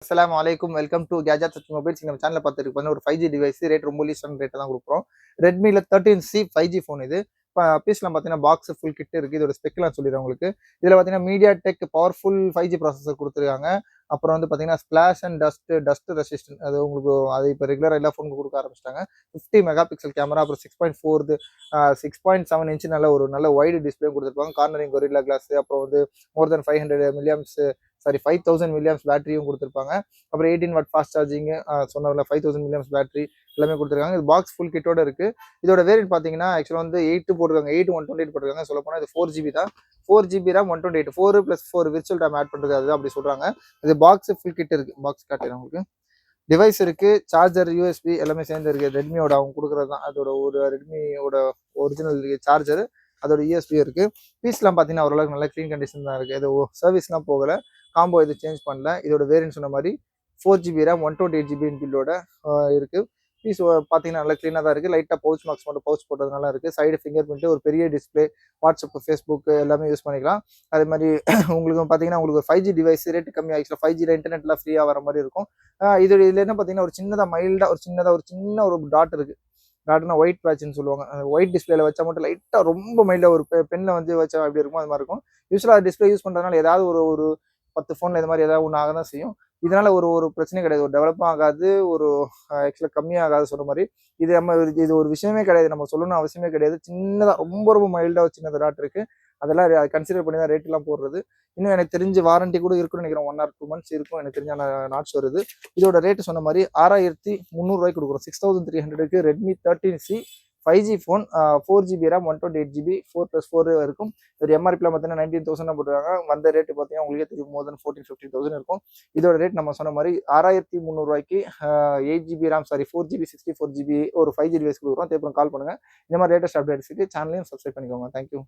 அஸ்ஸலாமு அலைக்கும். Welcome to gadget such mobiles. நம்ம சேனல்ல பார்த்துட்டு ஒரு 5G டிவைஸ் ரேட் ரொம்ப லீஸ்டான ரேட்ல தான் குடுக்குறோம். Redmiல 13C 5G ஃபோன் இது. பீஸ்லாம் பார்த்தீங்கன்னா பாக்ஸ் ஃபுல் கிட் இருக்கு. இதோட ஸ்பெக்லாம் சொல்லிடுறேன் உங்களுக்கு. இதுல பார்த்தீங்கன்னா MediaTek பவர்ஃபுல் 5G ப்ராசஸர் குடுத்துருக்காங்க. அப்புறம் வந்து பார்த்தீங்கன்னா ஸ்பிளாஷ் அண்ட் டஸ்ட் ரெசிஸ்டன்ட் அது உங்களுக்கு அது இப்போ ரெகுலரா எல்லா ஃபோனுக்கும் குடுக்க ஆரம்பிச்சுட்டாங்க. 50 மெகா பிக்சல் கேமரா, அப்புறம் 6.4 6.7 இன்ச் நல்ல வைடு டிஸ்ப்ளே குடுத்துருப்பாங்க. கார்னரிங் கொரில்லா கிளாஸ், அப்புறம் வந்து மோர் தென் 500 மில்லியம்ஸ் 5000 மில்லியம்ஸ் பேட்டரியும் கொடுத்துருப்பாங்க. அப்புறம் 18 வாட் ஃபாஸ்ட் சார்ஜிங் சொன்னதில்ல 5000 மில்லியம்ஸ் பேட்டரி எல்லாமே கொடுத்துருக்காங்க. இது பாக்ஸ் ஃபுல் கிட்டோட இருக்கு. இதோட வேரியன்ட் பார்த்தீங்கன்னா ஆக்சுவலாக வந்து 8 போட்டிருக்காங்க, 8 128 போட்டிருக்காங்க. சொல்ல போனால் இது 4GB தான். 4GB RAM 128 4 + 4 virtual RAM add பண்ணுறது அதுதான் அப்படி சொல்றாங்க. இது பாக்ஸ் ஃபுல் கிட் இருக்கு. பாக்ஸ் காட்டுறேன் உங்களுக்கு. டிவைஸ் இருக்கு, சார்ஜர், யூஎஸ்பி எல்லாமே சேர்ந்து இருக்கு. ரெட்மியோட அவங்க கொடுக்குறது தான். அதோட ஒரு ரெட்மியோட ஒரிஜினல் சார்ஜர், அதோட யூஎஸ்பி இருக்கு. பீஸ்லாம் பார்த்தீங்கன்னா ஓரளவுக்கு நல்ல க்ளீன் கண்டிஷன் தான் இருக்கு. இது சர்வீஸ்லாம் போகல, காம்போ இது சேஞ்ச் பண்ணல. இதோட வேரியன்ட் சொன்ன மாதிரி 4GB RAM 128GB இன்பில்டோட இருக்கு. பீஸ் பார்த்தீங்கன்னா நல்லா க்ளீனாக தான் இருக்குது. லைட்டாக பவுச் மார்க்ஸ் மட்டும் பவுச் போட்டதுனால இருக்குது. சைடு ஃபிங்கர் பிரிண்ட், ஒரு பெரிய டிஸ்பிளே, வாட்ஸ்அப், ஃபேஸ்புக் எல்லாமே யூஸ் பண்ணிக்கலாம். அதே மாதிரி உங்களுக்கு பார்த்தீங்கன்னா உங்களுக்கு ஒரு 5G டிவைஸ் ரேட்டு கம்மி ஆக்சுவலாக 5Gல இன்டர்நெட்லாம் ஃப்ரீயாக வர மாதிரி இருக்கும். இதில் என்ன பார்த்தீங்கன்னா ஒரு சின்னதாக மைல்டாக ஒரு சின்ன ஒரு டாட் இருக்கு. டாட்னா ஒயிட் பேட்ச்னு சொல்லுவாங்க. ஒயிட் டிஸ்பிளேல வச்சா மட்டும் லைட்டாக ரொம்ப மைல்டாக ஒரு பென்ல வந்து வச்சா எப்படி இருக்குமோ அது மாதிரி இருக்கும். யூஸ்வலாக டிஸ்பிளே யூஸ் பண்ணுறதுனால ஏதாவது ஒரு ஒரு 10 ஃபோனில் இது மாதிரி ஏதாவது ஒன்று ஆக தான் செய்யும். இதனால ஒரு ஒரு பிரச்சனையும் கிடையாது. ஒரு டெவலப்பும் ஆகாது, ஒரு ஆக்சுவலாக கம்மியாகாது சொன்ன மாதிரி. இது ஒரு விஷயமே கிடையாது. நம்ம சொல்லணும்னு அவசியமே கிடையாது. சின்னதாக ரொம்ப மைல்டாக ஒரு சின்னதாக டாட் இருக்கு. அதெல்லாம் கன்சிடர் பண்ணி தான் ரேட்லாம் போடுறது. இன்னும் எனக்கு தெரிஞ்சு வாரண்டி கூட இருக்குன்னு நினைக்கிறேன். 1 or 2 months இருக்கும் எனக்கு தெரிஞ்ச நாட்ஸ் வருது. இதோட ரேட்டு சொன்ன மாதிரி 6300 கொடுக்குறோம். 6300க்கு Redmi 13C 5G phone, 4GB RAM 128GB 4+4 இருக்கும். ஒரு எம்ஆர்பியில் பார்த்தீங்கன்னா 19,000 போட்டுருக்காங்க. வந்த ரேட்டு பார்த்தீங்கன்னா உங்களுக்கே தெரியும், மோர் தென் 14-15,000 இருக்கும். இதோட ரேட் நம்ம சொன்ன மாதிரி 6300க்கு 8GB RAM 4GB 64GB ஒரு 5G டிவைஸ் கொடுக்குறோம். தேவைப்படும் கால் பண்ணுங்க. இந்த மாதிரி லேட்டஸ்ட் அப்டேட்ஸுக்கு சேனலையும் சப்ஸ்கிரைப் பண்ணிக்கோங்க. தேங்க்யூ.